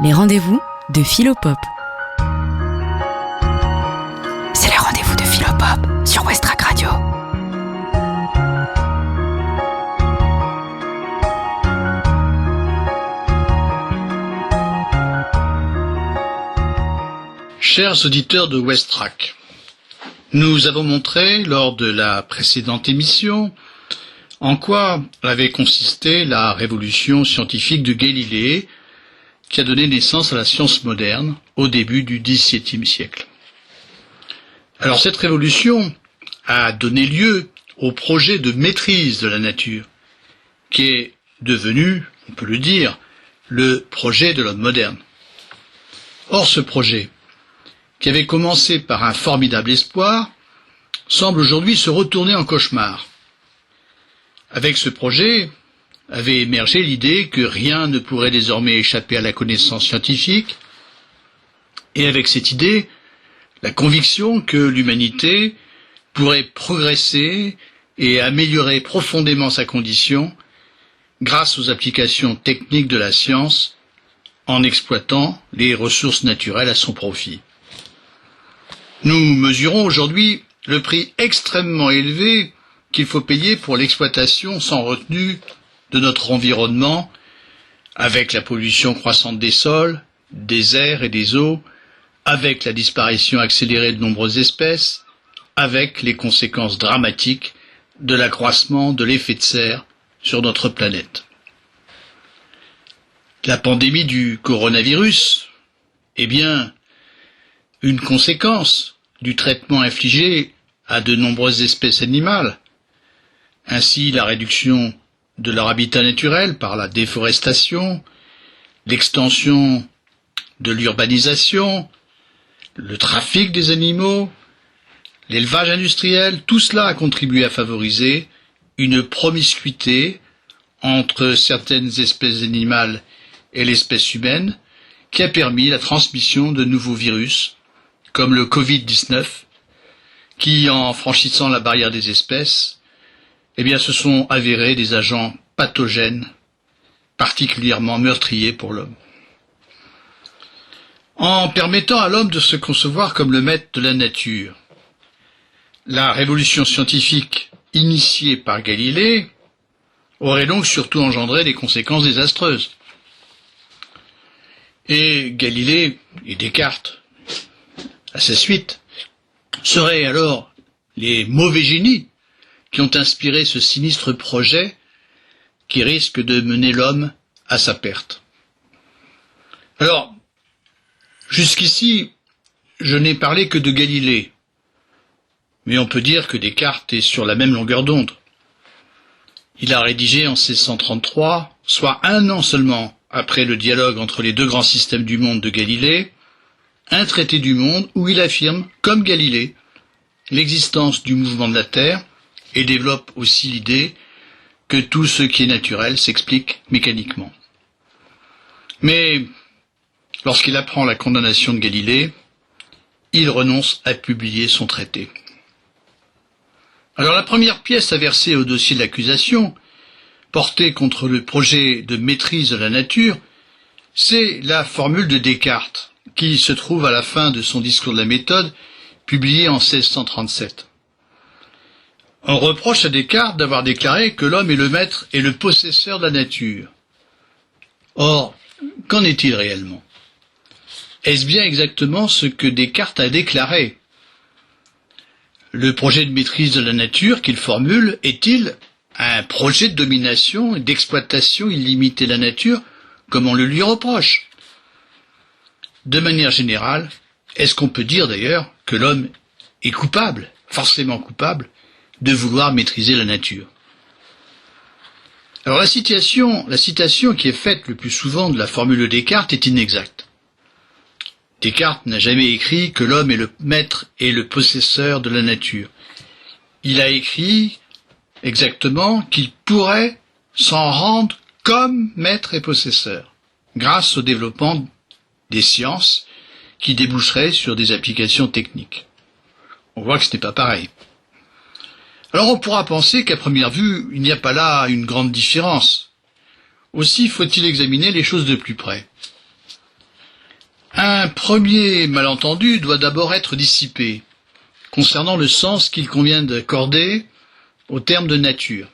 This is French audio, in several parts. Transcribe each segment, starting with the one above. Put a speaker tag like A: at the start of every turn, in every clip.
A: Les rendez-vous de Philopop.
B: C'est les rendez-vous de Philopop sur Westrack Radio.
C: Chers auditeurs de Westrack, nous avons montré lors de la précédente émission en quoi avait consisté la révolution scientifique de Galilée qui a donné naissance à la science moderne au début du XVIIe siècle. Alors cette révolution a donné lieu au projet de maîtrise de la nature qui est devenu, on peut le dire, le projet de l'homme moderne. Or ce projet, qui avait commencé par un formidable espoir, semble aujourd'hui se retourner en cauchemar. Avec ce projet avait émergé l'idée que rien ne pourrait désormais échapper à la connaissance scientifique, et avec cette idée, la conviction que l'humanité pourrait progresser et améliorer profondément sa condition grâce aux applications techniques de la science en exploitant les ressources naturelles à son profit. Nous mesurons aujourd'hui le prix extrêmement élevé qu'il faut payer pour l'exploitation sans retenue de notre environnement, avec la pollution croissante des sols, des airs et des eaux, avec la disparition accélérée de nombreuses espèces, avec les conséquences dramatiques de l'accroissement de l'effet de serre sur notre planète. La pandémie du coronavirus est bien une conséquence du traitement infligé à de nombreuses espèces animales. Ainsi, la réduction de leur habitat naturel par la déforestation, l'extension de l'urbanisation, le trafic des animaux, l'élevage industriel, tout cela a contribué à favoriser une promiscuité entre certaines espèces animales et l'espèce humaine qui a permis la transmission de nouveaux virus, comme le Covid-19, qui, en franchissant la barrière des espèces, se sont avérés des agents pathogènes, particulièrement meurtriers pour l'homme. En permettant à l'homme de se concevoir comme le maître de la nature, la révolution scientifique initiée par Galilée aurait donc surtout engendré des conséquences désastreuses. Et Galilée et Descartes, à sa suite, seraient alors les mauvais génies qui ont inspiré ce sinistre projet qui risque de mener l'homme à sa perte. Alors, jusqu'ici, je n'ai parlé que de Galilée, mais on peut dire que Descartes est sur la même longueur d'onde. Il a rédigé en 1633, soit un an seulement après le dialogue entre les deux grands systèmes du monde de Galilée, un traité du monde où il affirme, comme Galilée, l'existence du mouvement de la Terre et développe aussi l'idée que tout ce qui est naturel s'explique mécaniquement. Mais lorsqu'il apprend la condamnation de Galilée, il renonce à publier son traité. Alors la première pièce à verser au dossier de l'accusation, portée contre le projet de maîtrise de la nature, c'est la formule de Descartes, qui se trouve à la fin de son discours de la méthode, publié en 1637. On reproche à Descartes d'avoir déclaré que l'homme est le maître et le possesseur de la nature. Or, qu'en est-il réellement? Est-ce bien exactement ce que Descartes a déclaré? Le projet de maîtrise de la nature qu'il formule est-il un projet de domination et d'exploitation illimitée de la nature, comme on le lui reproche? De manière générale, est-ce qu'on peut dire d'ailleurs que l'homme est coupable, forcément coupable, de vouloir maîtriser la nature? Alors la citation qui est faite le plus souvent de la formule de Descartes est inexacte. Descartes n'a jamais écrit que l'homme est le maître et le possesseur de la nature. Il a écrit exactement qu'il pourrait s'en rendre comme maître et possesseur, grâce au développement des sciences qui déboucheraient sur des applications techniques. On voit que ce n'est pas pareil. Alors on pourra penser qu'à première vue, il n'y a pas là une grande différence. Aussi faut-il examiner les choses de plus près. Un premier malentendu doit d'abord être dissipé concernant le sens qu'il convient d'accorder au terme de nature.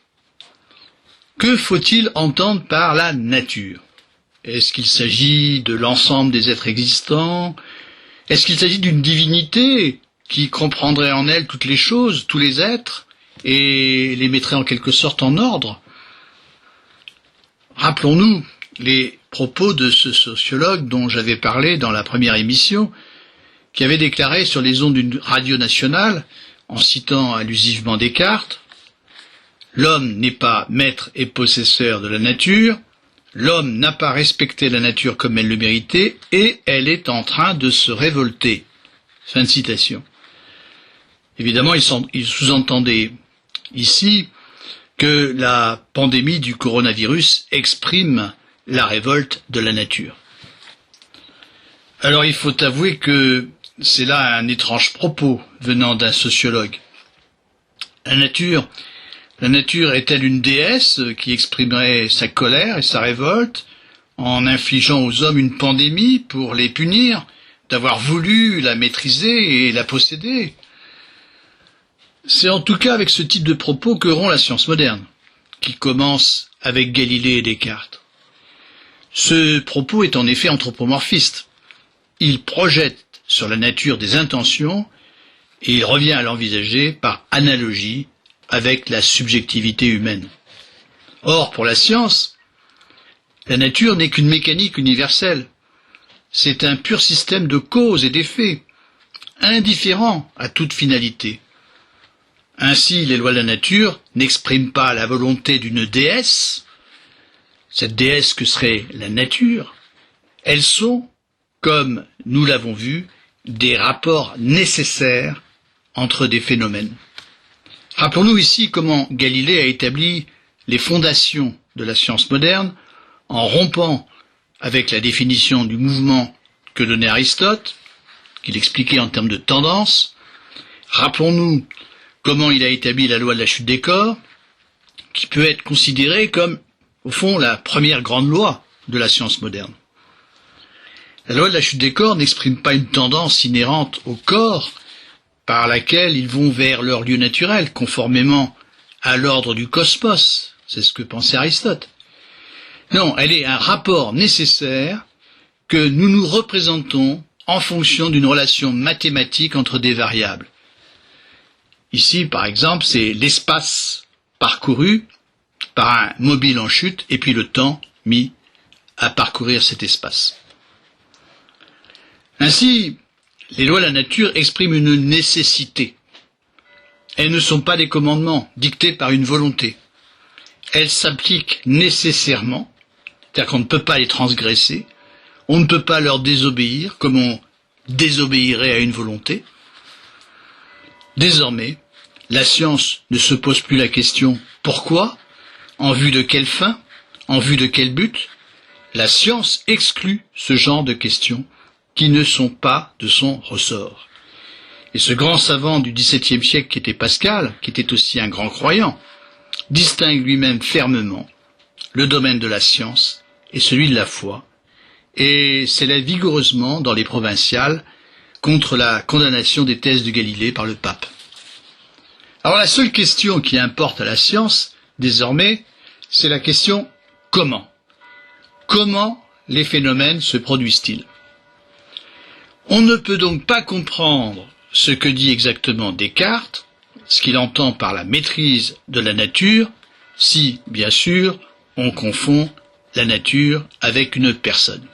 C: Que faut-il entendre par la nature? Est-ce qu'il s'agit de l'ensemble des êtres existants? Est-ce qu'il s'agit d'une divinité qui comprendrait en elle toutes les choses, tous les êtres, et les mettrait en quelque sorte en ordre? Rappelons-nous les propos de ce sociologue dont j'avais parlé dans la première émission, qui avait déclaré sur les ondes d'une radio nationale, en citant allusivement Descartes, « L'homme n'est pas maître et possesseur de la nature, l'homme n'a pas respecté la nature comme elle le méritait, et elle est en train de se révolter. » Fin de citation. Évidemment, il sous-entendait ici que la pandémie du coronavirus exprime la révolte de la nature. Alors il faut avouer que c'est là un étrange propos venant d'un sociologue. La nature est-elle une déesse qui exprimerait sa colère et sa révolte en infligeant aux hommes une pandémie pour les punir d'avoir voulu la maîtriser et la posséder? C'est en tout cas avec ce type de propos que rompt la science moderne, qui commence avec Galilée et Descartes. Ce propos est en effet anthropomorphiste. Il projette sur la nature des intentions et il revient à l'envisager par analogie avec la subjectivité humaine. Or, pour la science, la nature n'est qu'une mécanique universelle. C'est un pur système de causes et d'effets, indifférent à toute finalité. Ainsi, les lois de la nature n'expriment pas la volonté d'une déesse, cette déesse que serait la nature. Elles sont, comme nous l'avons vu, des rapports nécessaires entre des phénomènes. Rappelons-nous ici comment Galilée a établi les fondations de la science moderne en rompant avec la définition du mouvement que donnait Aristote, qu'il expliquait en termes de tendance. Rappelons-nous comment il a établi la loi de la chute des corps, qui peut être considérée comme, au fond, la première grande loi de la science moderne. La loi de la chute des corps n'exprime pas une tendance inhérente au corps par laquelle ils vont vers leur lieu naturel, conformément à l'ordre du cosmos. C'est ce que pensait Aristote. Non, elle est un rapport nécessaire que nous nous représentons en fonction d'une relation mathématique entre des variables. Ici, par exemple, c'est l'espace parcouru par un mobile en chute et puis le temps mis à parcourir cet espace. Ainsi, les lois de la nature expriment une nécessité. Elles ne sont pas des commandements dictés par une volonté. Elles s'appliquent nécessairement, c'est-à-dire qu'on ne peut pas les transgresser, on ne peut pas leur désobéir comme on désobéirait à une volonté. Désormais, la science ne se pose plus la question « pourquoi ? En vue de quelle fin ? En vue de quel but ?» La science exclut ce genre de questions qui ne sont pas de son ressort. Et ce grand savant du XVIIe siècle qui était Pascal, qui était aussi un grand croyant, distingue lui-même fermement le domaine de la science et celui de la foi, et s'élève vigoureusement dans les provinciales contre la condamnation des thèses de Galilée par le pape. Alors la seule question qui importe à la science, désormais, c'est la question « comment ?» Comment les phénomènes se produisent-ils? On ne peut donc pas comprendre ce que dit exactement Descartes, ce qu'il entend par la maîtrise de la nature, si, bien sûr, on confond la nature avec une personne.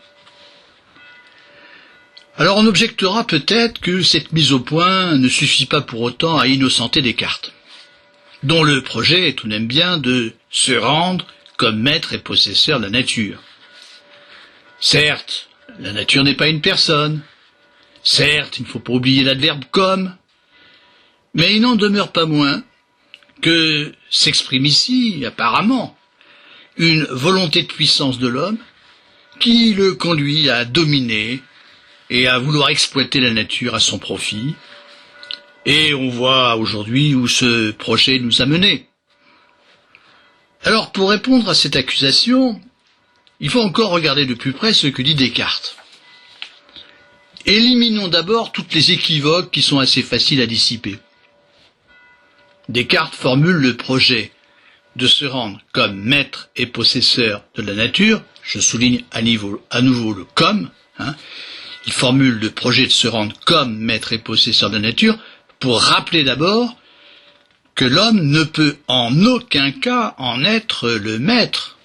C: Alors on objectera peut-être que cette mise au point ne suffit pas pour autant à innocenter Descartes, dont le projet est tout de même bien de se rendre comme maître et possesseur de la nature. Certes, la nature n'est pas une personne, certes, il ne faut pas oublier l'adverbe « comme », mais il n'en demeure pas moins que s'exprime ici, apparemment, une volonté de puissance de l'homme qui le conduit à dominer et à vouloir exploiter la nature à son profit. Et on voit aujourd'hui où ce projet nous a menés. Alors, pour répondre à cette accusation, il faut encore regarder de plus près ce que dit Descartes. Éliminons d'abord toutes les équivoques qui sont assez faciles à dissiper. Descartes formule le projet de se rendre comme maître et possesseur de la nature, je souligne à nouveau le comme, il formule le projet de se rendre comme maître et possesseur de la nature pour rappeler d'abord que l'homme ne peut en aucun cas en être le maître,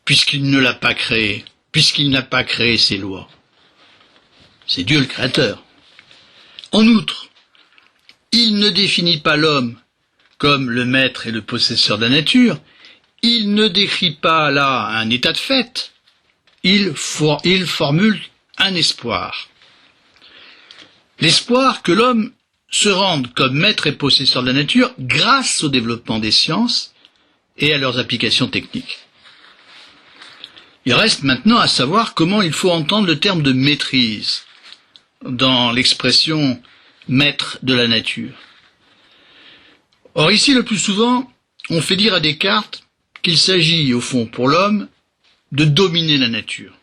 C: puisqu'il ne l'a pas créé, puisqu'il n'a pas créé ses lois. C'est Dieu le créateur. En outre, il ne définit pas l'homme comme le maître et le possesseur de la nature, il ne décrit pas là un état de fait, il formule un espoir. L'espoir que l'homme se rende comme maître et possesseur de la nature grâce au développement des sciences et à leurs applications techniques. Il reste maintenant à savoir comment il faut entendre le terme de maîtrise dans l'expression maître de la nature. Or ici, le plus souvent, on fait dire à Descartes qu'il s'agit, au fond, pour l'homme, de dominer la nature,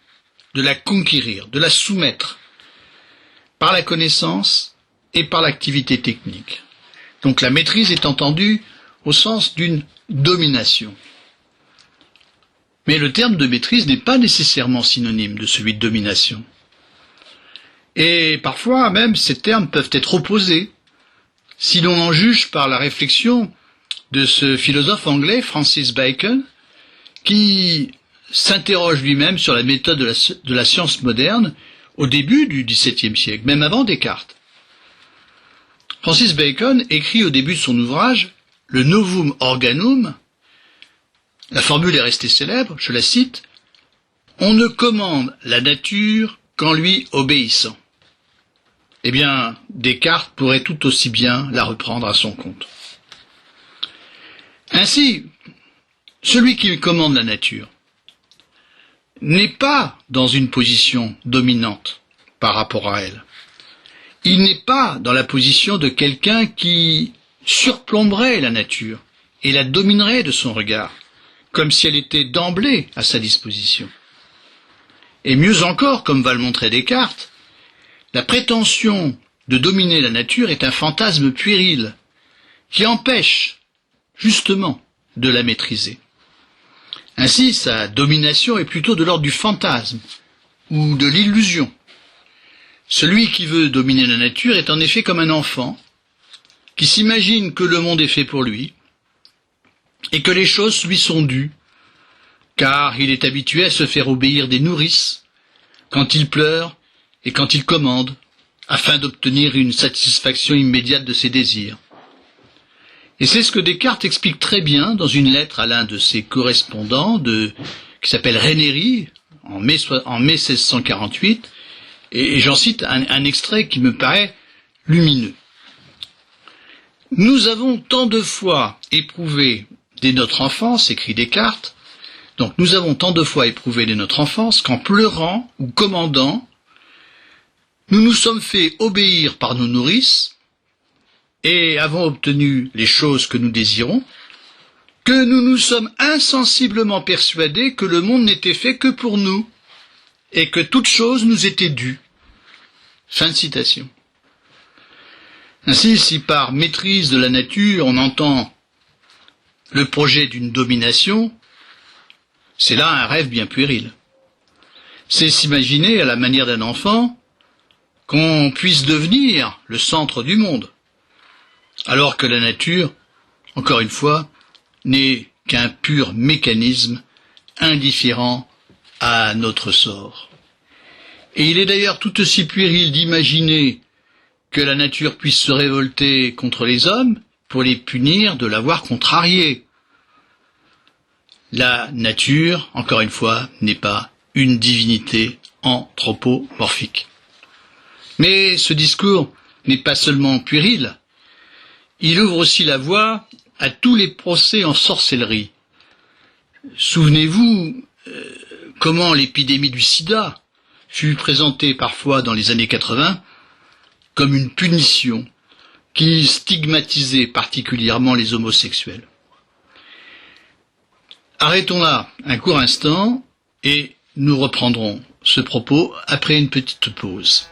C: de la conquérir, de la soumettre, par la connaissance et par l'activité technique. Donc la maîtrise est entendue au sens d'une domination. Mais le terme de maîtrise n'est pas nécessairement synonyme de celui de domination. Et parfois même, ces termes peuvent être opposés, si l'on en juge par la réflexion de ce philosophe anglais, Francis Bacon, qui s'interroge lui-même sur la méthode de la science moderne au début du XVIIe siècle, même avant Descartes. Francis Bacon écrit au début de son ouvrage le Novum Organum. La formule est restée célèbre, je la cite, « On ne commande la nature qu'en lui obéissant ». Eh bien, Descartes pourrait tout aussi bien la reprendre à son compte. Ainsi, celui qui commande la nature n'est pas dans une position dominante par rapport à elle. Il n'est pas dans la position de quelqu'un qui surplomberait la nature et la dominerait de son regard, comme si elle était d'emblée à sa disposition. Et mieux encore, comme va le montrer Descartes, la prétention de dominer la nature est un fantasme puéril qui empêche, justement, de la maîtriser. Ainsi, sa domination est plutôt de l'ordre du fantasme ou de l'illusion. Celui qui veut dominer la nature est en effet comme un enfant qui s'imagine que le monde est fait pour lui et que les choses lui sont dues, car il est habitué à se faire obéir des nourrices quand il pleure et quand il commande, afin d'obtenir une satisfaction immédiate de ses désirs. Et c'est ce que Descartes explique très bien dans une lettre à l'un de ses correspondants, qui s'appelle Ranieri, en mai 1648, et j'en cite un extrait qui me paraît lumineux. « Nous avons tant de fois éprouvé dès notre enfance, écrit Descartes, donc nous avons tant de fois éprouvé dès notre enfance qu'en pleurant ou commandant, nous nous sommes fait obéir par nos nourrices et avons obtenu les choses que nous désirons, que nous nous sommes insensiblement persuadés que le monde n'était fait que pour nous et que toute chose nous était due. » Fin de citation. Ainsi, si par maîtrise de la nature on entend le projet d'une domination, c'est là un rêve bien puéril. C'est s'imaginer à la manière d'un enfant qu'on puisse devenir le centre du monde, alors que la nature, encore une fois, n'est qu'un pur mécanisme indifférent à notre sort. Et il est d'ailleurs tout aussi puéril d'imaginer que la nature puisse se révolter contre les hommes pour les punir de l'avoir contrariée. La nature, encore une fois, n'est pas une divinité anthropomorphique. Mais ce discours n'est pas seulement puéril, il ouvre aussi la voie à tous les procès en sorcellerie. Souvenez-vous comment l'épidémie du sida fut présentée parfois dans les années 80 comme une punition qui stigmatisait particulièrement les homosexuels. Arrêtons là un court instant et nous reprendrons ce propos après une petite pause.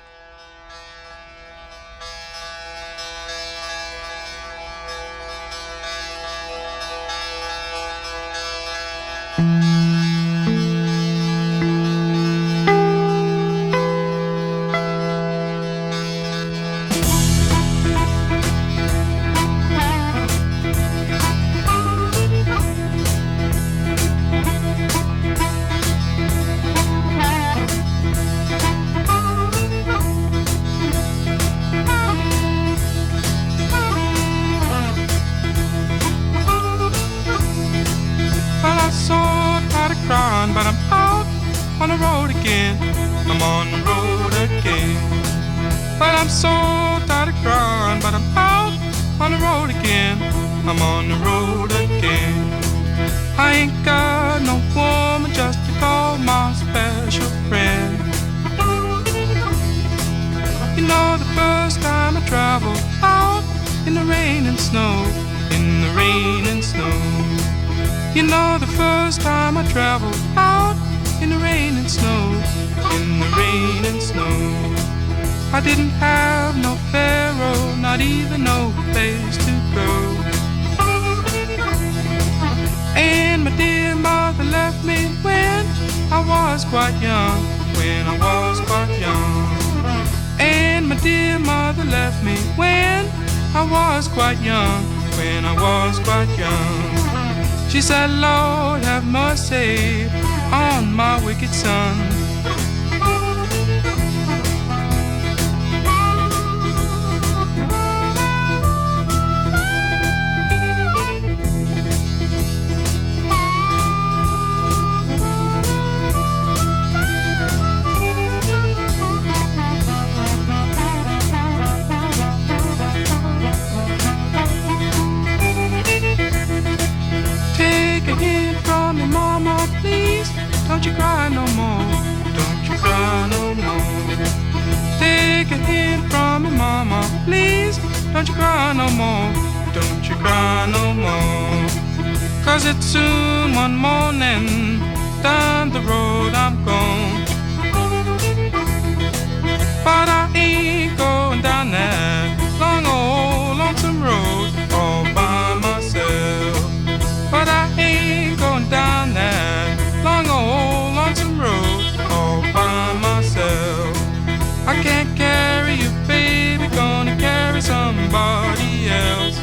D: I'm so tired of crying, but I'm out on the road again. I'm on the road again. But I'm so tired of crying, but I'm out on the road again. I'm on the road again. I ain't got no woman just to call my special friend. You know, the first time I traveled out in the rain and snow, in the rain and snow. You know, the first time I traveled out in the rain and snow, in the rain and snow. I didn't have no pharaoh, not even no place to go. And my dear mother left me when I was quite young, when I was quite young. And my dear mother left me when I was quite young, when I was quite young. She said, Lord, have mercy on my wicked son. Don't you cry no more, don't you cry no more. Take a hint from me, mama, please. Don't you cry no more, don't you cry no more. 'Cause it's soon one morning, down the road I'm gone. But I ain't going down that long old lonesome road all by myself. But I ain't going down that long old lonesome road all by myself. I can't carry you, baby, gonna carry somebody else.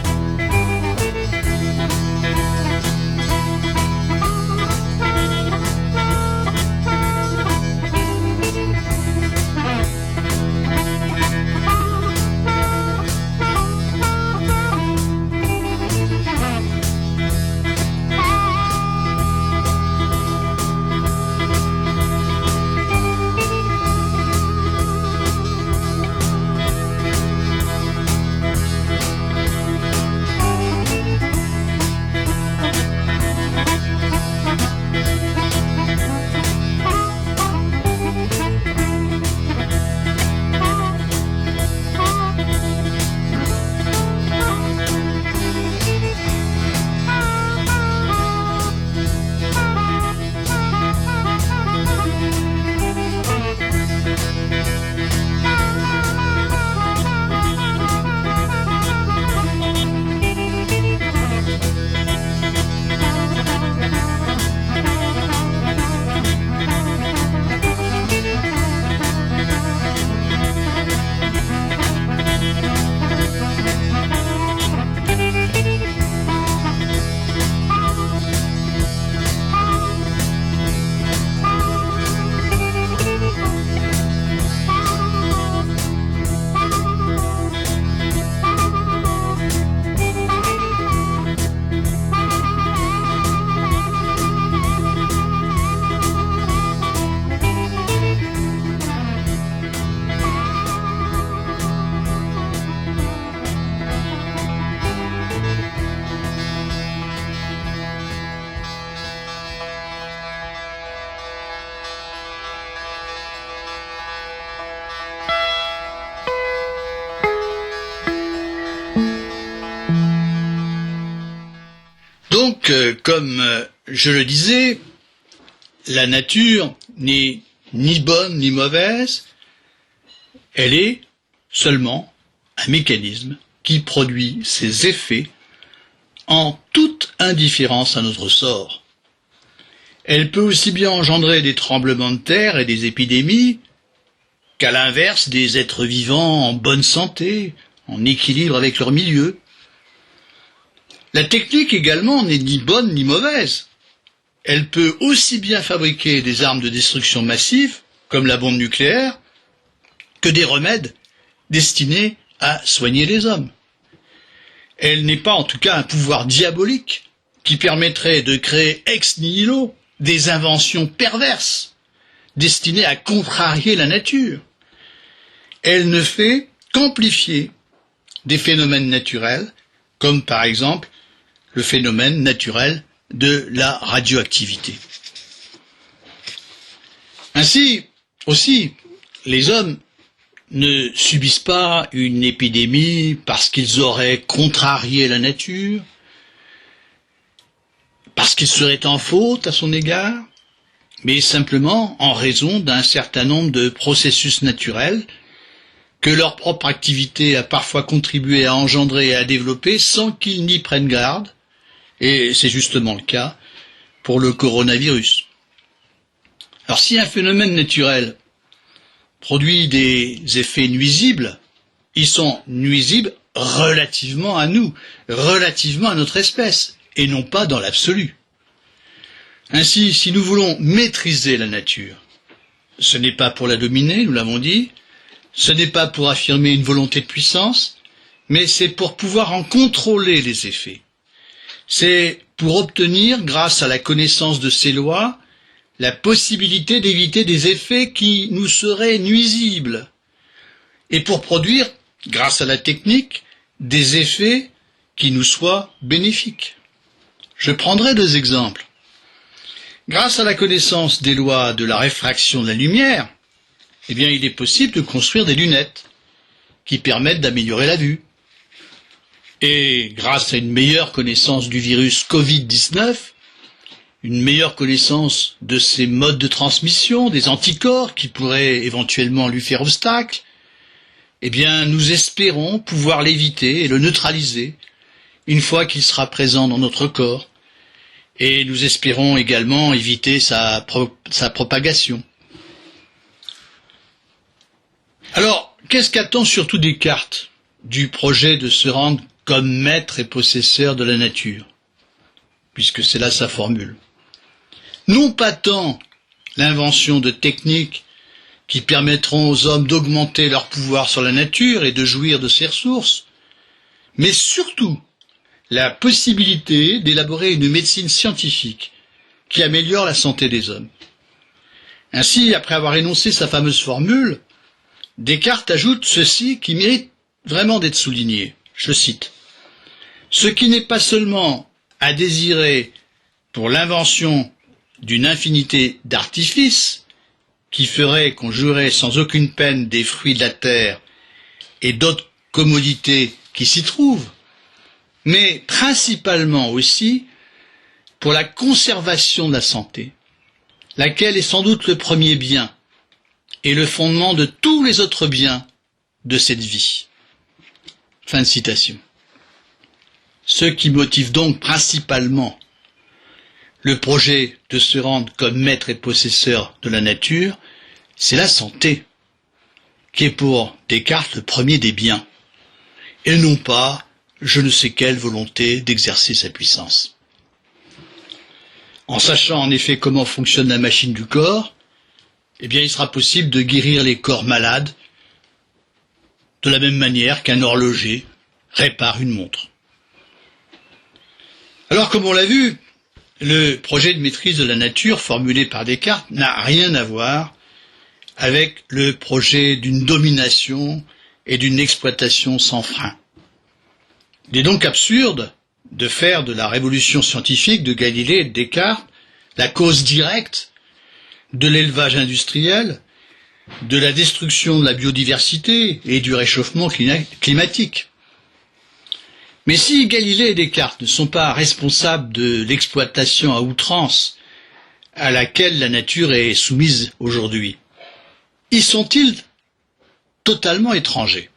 C: Donc, comme je le disais, la nature n'est ni bonne ni mauvaise, elle est seulement un mécanisme qui produit ses effets en toute indifférence à notre sort. Elle peut aussi bien engendrer des tremblements de terre et des épidémies qu'à l'inverse des êtres vivants en bonne santé, en équilibre avec leur milieu. La technique également n'est ni bonne ni mauvaise. Elle peut aussi bien fabriquer des armes de destruction massive, comme la bombe nucléaire, que des remèdes destinés à soigner les hommes. Elle n'est pas en tout cas un pouvoir diabolique, qui permettrait de créer ex nihilo des inventions perverses destinées à contrarier la nature. Elle ne fait qu'amplifier des phénomènes naturels, comme par exemple le phénomène naturel de la radioactivité. Ainsi, aussi, les hommes ne subissent pas une épidémie parce qu'ils auraient contrarié la nature, parce qu'ils seraient en faute à son égard, mais simplement en raison d'un certain nombre de processus naturels que leur propre activité a parfois contribué à engendrer et à développer sans qu'ils n'y prennent garde, et c'est justement le cas pour le coronavirus. Alors si un phénomène naturel produit des effets nuisibles, ils sont nuisibles relativement à nous, relativement à notre espèce, et non pas dans l'absolu. Ainsi, si nous voulons maîtriser la nature, ce n'est pas pour la dominer, nous l'avons dit, ce n'est pas pour affirmer une volonté de puissance, mais c'est pour pouvoir en contrôler les effets. C'est pour obtenir, grâce à la connaissance de ces lois, la possibilité d'éviter des effets qui nous seraient nuisibles, et pour produire, grâce à la technique, des effets qui nous soient bénéfiques. Je prendrai 2 exemples. Grâce à la connaissance des lois de la réfraction de la lumière, eh bien, il est possible de construire des lunettes qui permettent d'améliorer la vue. Et grâce à une meilleure connaissance du virus Covid-19, une meilleure connaissance de ses modes de transmission, des anticorps qui pourraient éventuellement lui faire obstacle, eh bien, nous espérons pouvoir l'éviter et le neutraliser une fois qu'il sera présent dans notre corps. Et nous espérons également éviter sa propagation. Alors, qu'est-ce qu'attend surtout Descartes du projet de se rendre comme maître et possesseur de la nature, puisque c'est là sa formule? Non pas tant l'invention de techniques qui permettront aux hommes d'augmenter leur pouvoir sur la nature et de jouir de ses ressources, mais surtout la possibilité d'élaborer une médecine scientifique qui améliore la santé des hommes. Ainsi, après avoir énoncé sa fameuse formule, Descartes ajoute ceci qui mérite vraiment d'être souligné. Je cite: « Ce qui n'est pas seulement à désirer pour l'invention d'une infinité d'artifices qui ferait qu'on jouirait sans aucune peine des fruits de la terre et d'autres commodités qui s'y trouvent, mais principalement aussi pour la conservation de la santé, laquelle est sans doute le premier bien et le fondement de tous les autres biens de cette vie. » Fin de citation. Ce qui motive donc principalement le projet de se rendre comme maître et possesseur de la nature, c'est la santé, qui est pour Descartes le premier des biens, et non pas je ne sais quelle volonté d'exercer sa puissance. En sachant en effet comment fonctionne la machine du corps, eh bien il sera possible de guérir les corps malades de la même manière qu'un horloger répare une montre. Alors, comme on l'a vu, le projet de maîtrise de la nature formulé par Descartes n'a rien à voir avec le projet d'une domination et d'une exploitation sans frein. Il est donc absurde de faire de la révolution scientifique de Galilée et de Descartes la cause directe de l'élevage industriel, de la destruction de la biodiversité et du réchauffement climatique. Mais si Galilée et Descartes ne sont pas responsables de l'exploitation à outrance à laquelle la nature est soumise aujourd'hui, y sont-ils totalement étrangers?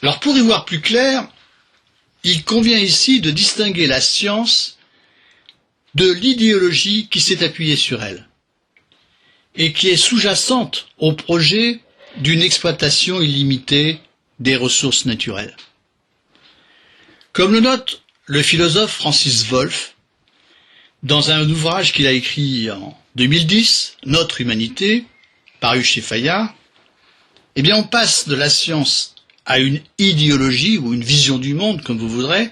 C: Alors pour y voir plus clair, il convient ici de distinguer la science de l'idéologie qui s'est appuyée sur elle et qui est sous-jacente au projet d'une exploitation illimitée des ressources naturelles. Comme le note le philosophe Francis Wolff, dans un ouvrage qu'il a écrit en 2010, Notre humanité, paru chez Fayard, eh bien on passe de la science à une idéologie ou une vision du monde, comme vous voudrez,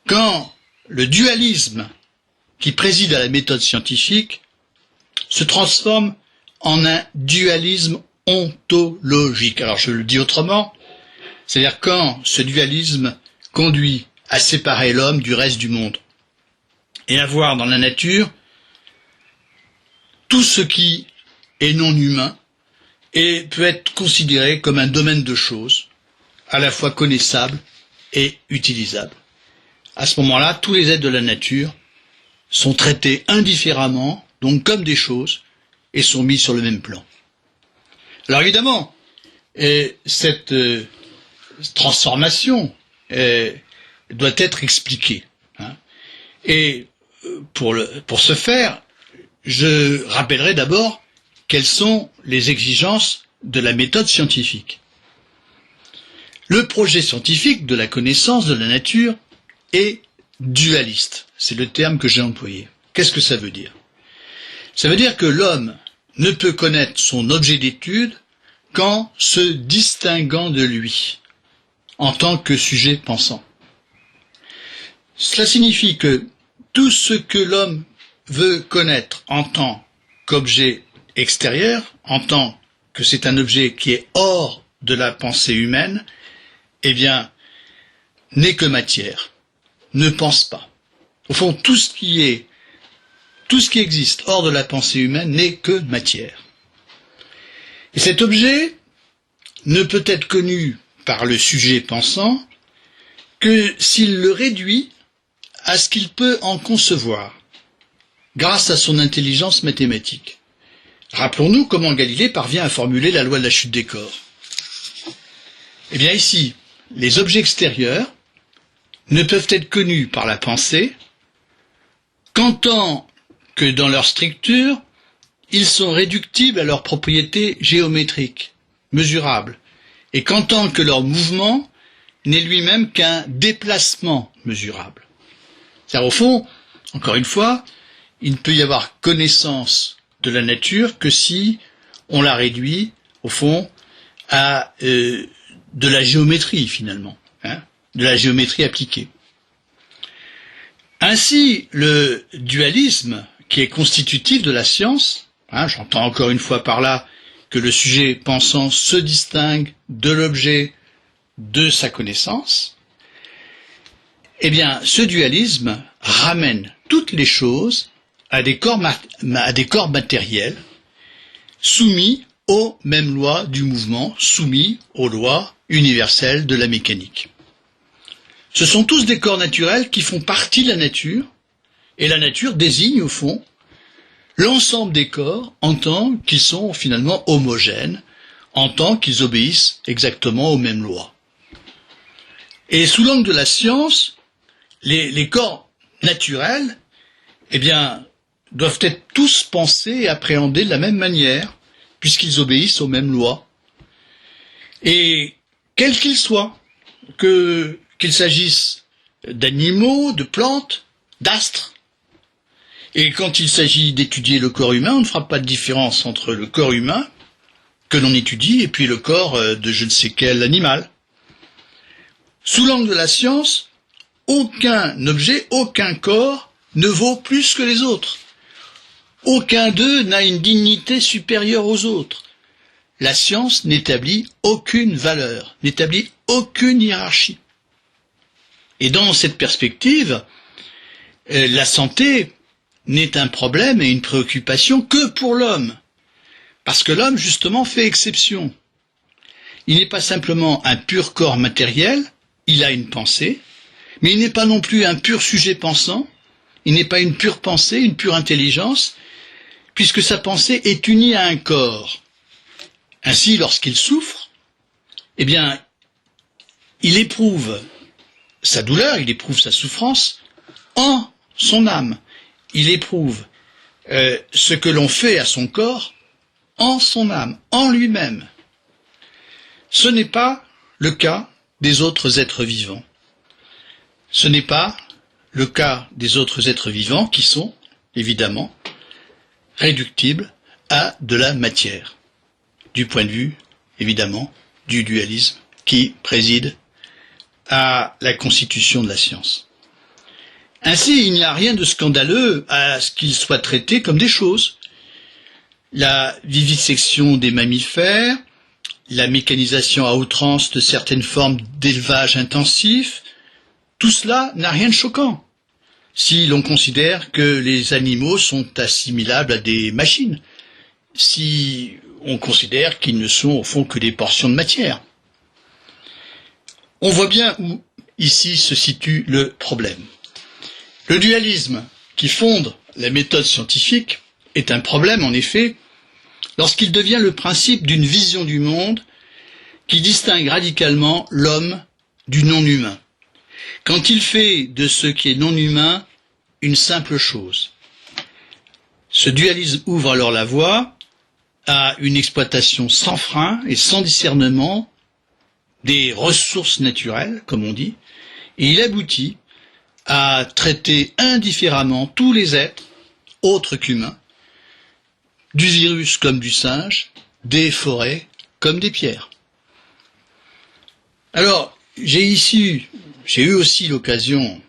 C: quand le dualisme qui préside à la méthode scientifique se transforme en un dualisme ontologique. Alors je le dis autrement, c'est-à-dire quand ce dualisme conduit à séparer l'homme du reste du monde et à voir dans la nature tout ce qui est non humain et peut être considéré comme un domaine de choses à la fois connaissable et utilisable. À ce moment-là, tous les êtres de la nature sont traités indifféremment, donc comme des choses, et sont mis sur le même plan. Alors évidemment, cette transformation doit être expliquée. Et pour ce faire, je rappellerai d'abord quelles sont les exigences de la méthode scientifique. Le projet scientifique de la connaissance de la nature est dualiste. C'est le terme que j'ai employé. Qu'est-ce que ça veut dire? Ça veut dire que l'homme ne peut connaître son objet d'étude qu'en se distinguant de lui, en tant que sujet pensant. Cela signifie que tout ce que l'homme veut connaître en tant qu'objet extérieur, en tant que c'est un objet qui est hors de la pensée humaine, eh bien, n'est que matière, ne pense pas. Au fond, tout ce qui existe hors de la pensée humaine n'est que matière. Et cet objet ne peut être connu par le sujet pensant que s'il le réduit à ce qu'il peut en concevoir, grâce à son intelligence mathématique. Rappelons-nous comment Galilée parvient à formuler la loi de la chute des corps. Eh bien ici, les objets extérieurs ne peuvent être connus par la pensée qu'en tant que dans leur structure, ils sont réductibles à leurs propriétés géométriques, mesurables, et qu'en tant que leur mouvement n'est lui-même qu'un déplacement mesurable. C'est-à-dire, au fond, encore une fois, il ne peut y avoir connaissance de la nature que si on la réduit, au fond, à de la géométrie, finalement, de la géométrie appliquée. Ainsi, le dualisme, qui est constitutif de la science, j'entends encore une fois par là que le sujet pensant se distingue de l'objet de sa connaissance, eh bien, ce dualisme ramène toutes les choses à des corps matériels soumis aux mêmes lois du mouvement, soumis aux lois universelles de la mécanique. Ce sont tous des corps naturels qui font partie de la nature, et la nature désigne au fond l'ensemble des corps en tant qu'ils sont finalement homogènes, en tant qu'ils obéissent exactement aux mêmes lois. Et sous l'angle de la science, les corps naturels, eh bien, doivent être tous pensés et appréhendés de la même manière, puisqu'ils obéissent aux mêmes lois. Et quels qu'ils soient, qu'il s'agisse d'animaux, de plantes, d'astres, et quand il s'agit d'étudier le corps humain, on ne fera pas de différence entre le corps humain que l'on étudie et puis le corps de je ne sais quel animal. Sous l'angle de la science, aucun objet, aucun corps ne vaut plus que les autres. Aucun d'eux n'a une dignité supérieure aux autres. La science n'établit aucune valeur, n'établit aucune hiérarchie. Et dans cette perspective, la santé n'est un problème et une préoccupation que pour l'homme. Parce que l'homme, justement, fait exception. Il n'est pas simplement un pur corps matériel, il a une pensée, mais il n'est pas non plus un pur sujet pensant, il n'est pas une pure pensée, une pure intelligence, puisque sa pensée est unie à un corps. Ainsi, lorsqu'il souffre, eh bien, il éprouve sa douleur, il éprouve sa souffrance en son âme. Il éprouve ce que l'on fait à son corps en son âme, en lui-même. Ce n'est pas le cas des autres êtres vivants. Ce n'est pas le cas des autres êtres vivants qui sont, évidemment, réductibles à de la matière, du point de vue, évidemment, du dualisme qui préside à la constitution de la science. Ainsi, il n'y a rien de scandaleux à ce qu'ils soient traités comme des choses. La vivisection des mammifères, la mécanisation à outrance de certaines formes d'élevage intensif, tout cela n'a rien de choquant, si l'on considère que les animaux sont assimilables à des machines, si on considère qu'ils ne sont au fond que des portions de matière. On voit bien où ici se situe le problème. Le dualisme qui fonde la méthode scientifique est un problème, en effet, lorsqu'il devient le principe d'une vision du monde qui distingue radicalement l'homme du non-humain, quand il fait de ce qui est non-humain une simple chose. Ce dualisme ouvre alors la voie à une exploitation sans frein et sans discernement des ressources naturelles, comme on dit, et il aboutit à traiter indifféremment tous les êtres, autres qu'humains, du virus comme du singe, des forêts comme des pierres. Alors, j'ai eu aussi l'occasion,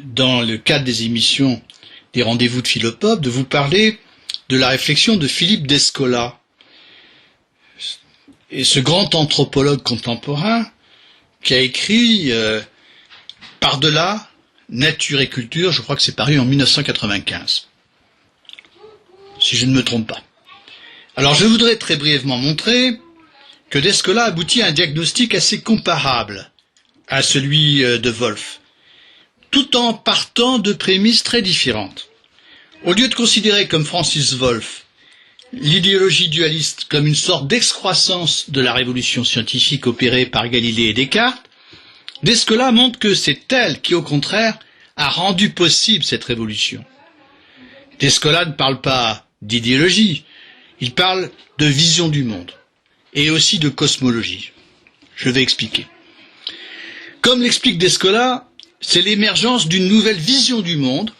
C: dans le cadre des émissions des rendez-vous de Philopop, de vous parler de la réflexion de Philippe Descola. Et ce grand anthropologue contemporain qui a écrit Par-delà, nature et culture, je crois que c'est paru en 1995. Si je ne me trompe pas. Alors je voudrais très brièvement montrer que Descola aboutit à un diagnostic assez comparable à celui de Wolff, tout en partant de prémices très différentes. Au lieu de considérer comme Francis Wolff l'idéologie dualiste comme une sorte d'excroissance de la révolution scientifique opérée par Galilée et Descartes, Descola montre que c'est elle qui, au contraire, a rendu possible cette révolution. Descola ne parle pas d'idéologie, il parle de vision du monde et aussi de cosmologie. Je vais expliquer. Comme l'explique Descola, c'est l'émergence d'une nouvelle vision du monde,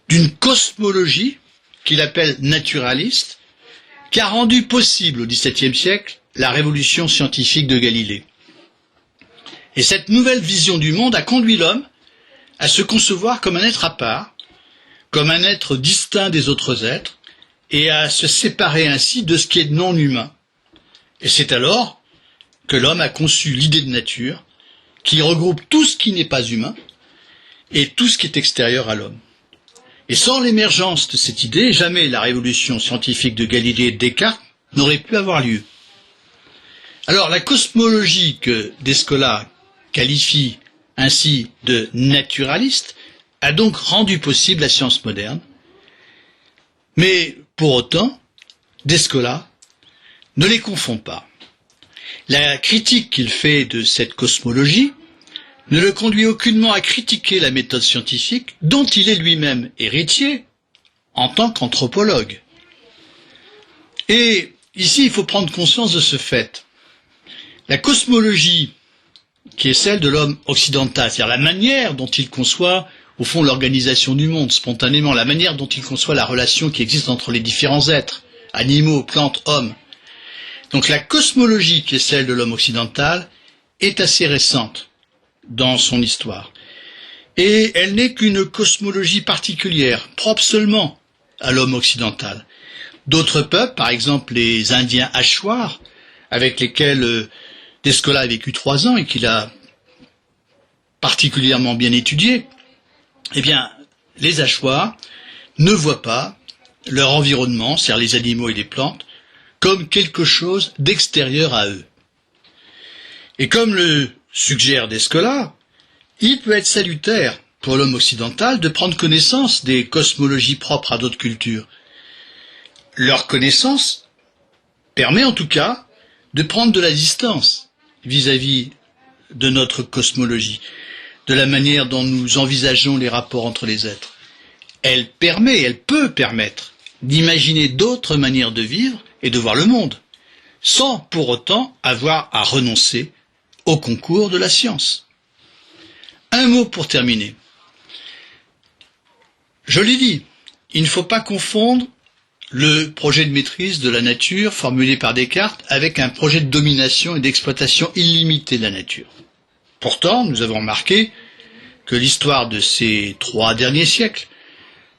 C: d'une cosmologie qu'il appelle naturaliste, qui a rendu possible au XVIIe siècle la révolution scientifique de Galilée. Et cette nouvelle vision du monde a conduit l'homme à se concevoir comme un être à part, comme un être distinct des autres êtres, et à se séparer ainsi de ce qui est non humain. Et c'est alors que l'homme a conçu l'idée de nature, qui regroupe tout ce qui n'est pas humain et tout ce qui est extérieur à l'homme. Et sans l'émergence de cette idée, jamais la révolution scientifique de Galilée et de Descartes n'aurait pu avoir lieu. Alors la cosmologie que Descola qualifie ainsi de naturaliste a donc rendu possible la science moderne, mais pour autant, Descola ne les confond pas. La critique qu'il fait de cette cosmologie ne le conduit aucunement à critiquer la méthode scientifique dont il est lui-même héritier en tant qu'anthropologue. Et ici, il faut prendre conscience de ce fait. La cosmologie, qui est celle de l'homme occidental, c'est-à-dire la manière dont il conçoit, au fond, l'organisation du monde, spontanément, la manière dont il conçoit la relation qui existe entre les différents êtres, animaux, plantes, hommes. Donc la cosmologie, qui est celle de l'homme occidental, est assez récente dans son histoire. Et elle n'est qu'une cosmologie particulière, propre seulement à l'homme occidental. D'autres peuples, par exemple les Indiens Achuar, avec lesquels Descola a vécu 3 ans et qu'il a particulièrement bien étudié, eh bien, les Achuar ne voient pas leur environnement, c'est-à-dire les animaux et les plantes, comme quelque chose d'extérieur à eux. Et comme le suggère Descola, il peut être salutaire pour l'homme occidental de prendre connaissance des cosmologies propres à d'autres cultures. Leur connaissance permet en tout cas de prendre de la distance vis-à-vis de notre cosmologie, de la manière dont nous envisageons les rapports entre les êtres. Elle peut permettre d'imaginer d'autres manières de vivre et de voir le monde, sans pour autant avoir à renoncer au concours de la science. Un mot pour terminer. Je l'ai dit, il ne faut pas confondre le projet de maîtrise de la nature formulé par Descartes avec un projet de domination et d'exploitation illimitée de la nature. Pourtant, nous avons remarqué que l'histoire de ces 3 derniers siècles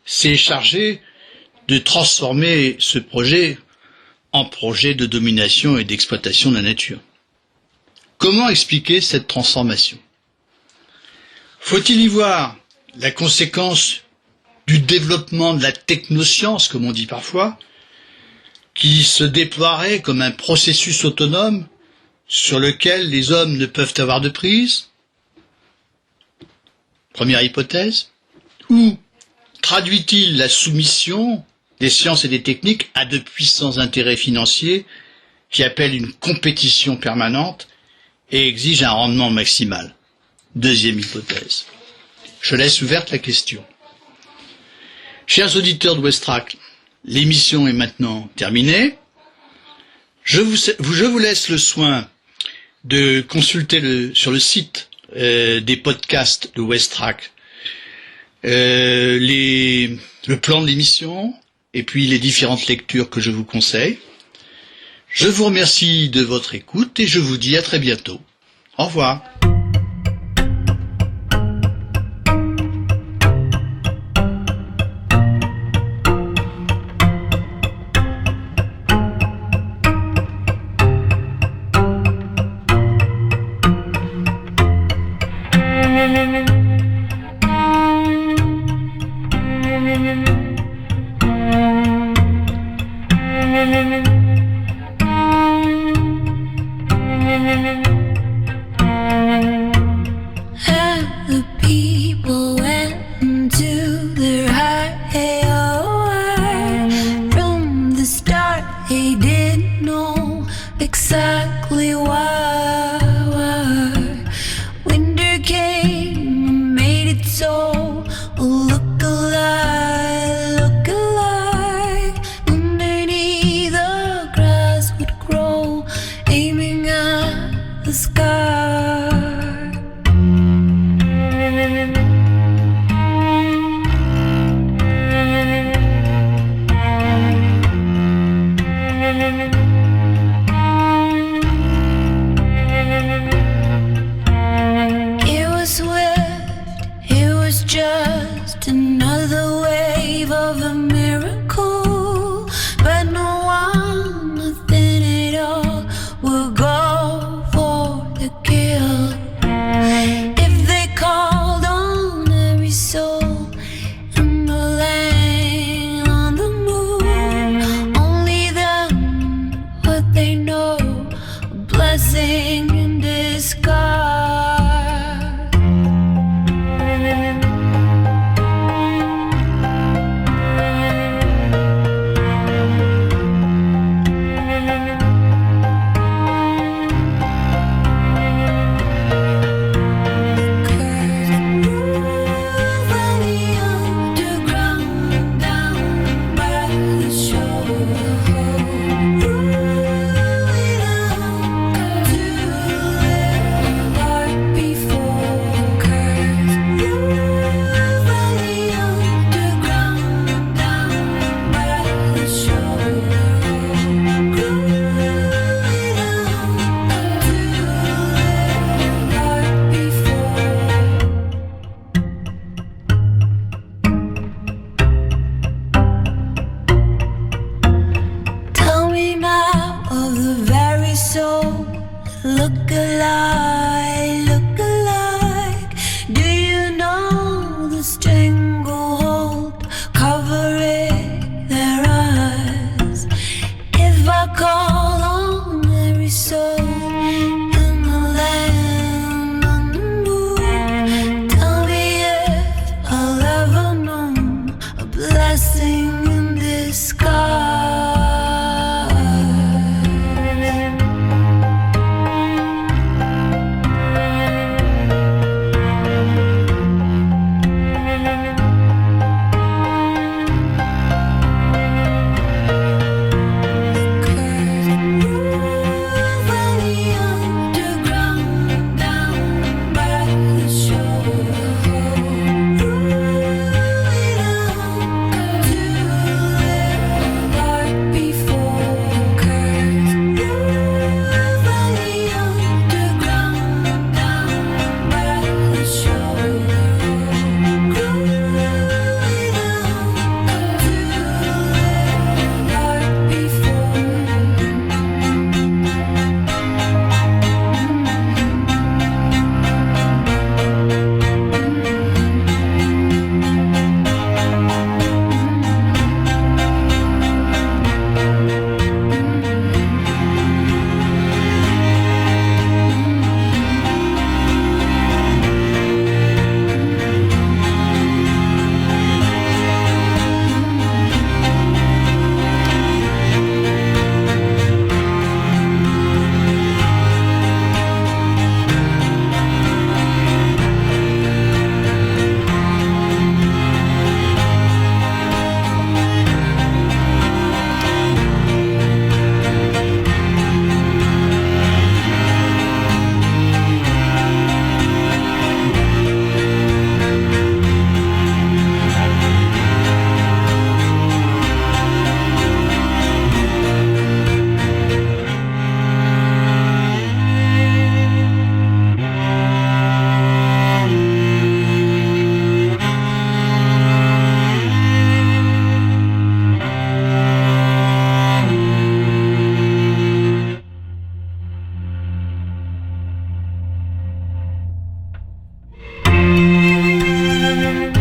C: s'est chargée de transformer ce projet en projet de domination et d'exploitation de la nature. Comment expliquer cette transformation? Faut-il y voir la conséquence du développement de la technoscience, comme on dit parfois, qui se déploierait comme un processus autonome sur lequel les hommes ne peuvent avoir de prise? Première hypothèse. Ou traduit-il la soumission des sciences et des techniques à de puissants intérêts financiers qui appellent une compétition permanente et exigent un rendement maximal? Deuxième hypothèse. Je laisse ouverte la question. Chers auditeurs de Westrack, l'émission est maintenant terminée. Je vous laisse le soin de consulter sur le site des podcasts de Westrack le plan de l'émission et puis les différentes lectures que je vous conseille. Je vous remercie de votre écoute et je vous dis à très bientôt. Au revoir.
E: And the people went into their high from the start. They didn't know exactly why. Winter came and made it so. Look alive, look alive. Underneath the grass would grow, aiming at the sky. It was swift, it was just another wave of a miracle. But no one, nothing at all, will go for the kill. If they called on every soul in the land, on the moon, only then would they know a blessing in disguise. Philopop.